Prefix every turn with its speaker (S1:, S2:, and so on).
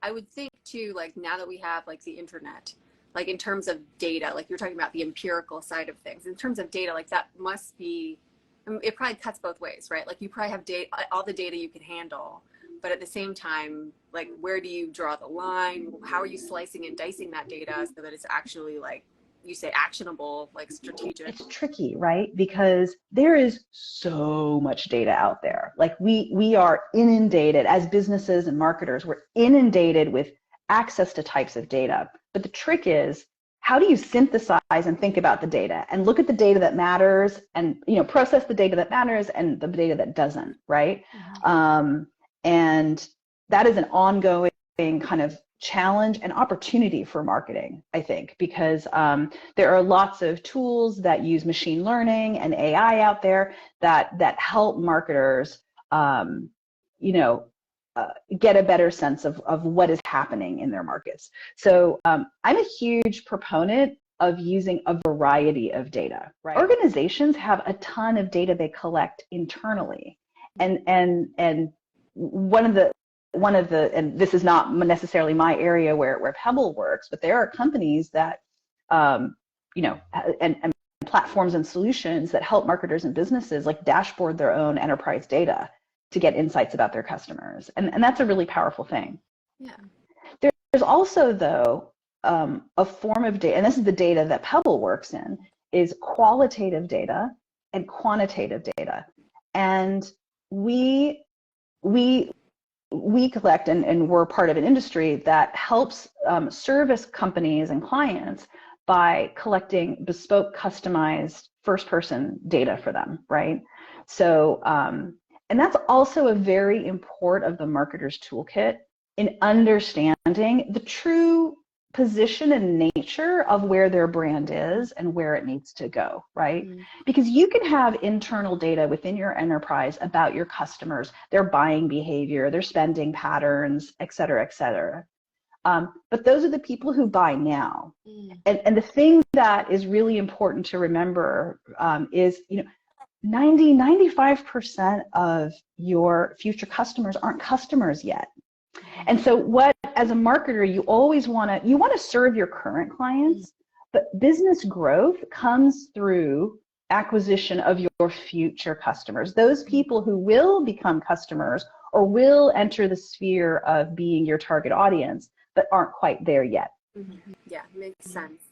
S1: I would think too, like now that we have like the internet, like in terms of data, like you're talking about the empirical side of things, in terms of data, like that must be, I mean, it probably cuts both ways, right? Like you probably have data, all the data you can handle, but at the same time, like where do you draw the line? How are you slicing and dicing that data so that it's actually like, you say actionable, like strategic?
S2: It's tricky, right? Because there is so much data out there. Like we are inundated as businesses and marketers, we're inundated with access to types of data. But the trick is, how do you synthesize and think about the data and look at the data that matters and, you know, process the data that matters and the data that doesn't, right? And that is an ongoing kind of challenge and opportunity for marketing, I think, because there are lots of tools that use machine learning and AI out there that help marketers, get a better sense of what is happening in their markets. So I'm a huge proponent of using a variety of data. Right? Organizations have a ton of data they collect internally, and one of the, and this is not necessarily my area where Pebble works, but there are companies that, and platforms and solutions that help marketers and businesses like dashboard their own enterprise data to get insights about their customers. And that's a really powerful thing.
S1: Yeah.
S2: There's also, though, a form of data, and this is the data that Pebble works in, is qualitative data and quantitative data. And we collect, and we're part of an industry that helps service companies and clients by collecting bespoke, customized first-person data for them, right? So, and that's also a very important of the marketer's toolkit in understanding the true position and nature of where their brand is and where it needs to go, right? Because you can have internal data within your enterprise about your customers, their buying behavior, their spending patterns, et cetera, et cetera. But those are the people who buy now. And the thing that is really important to remember is, 95% of your future customers aren't customers yet. And so what, as a marketer, you always want to serve your current clients, but business growth comes through acquisition of your future customers, those people who will become customers or will enter the sphere of being your target audience, but aren't quite there yet.
S1: Yeah, makes sense.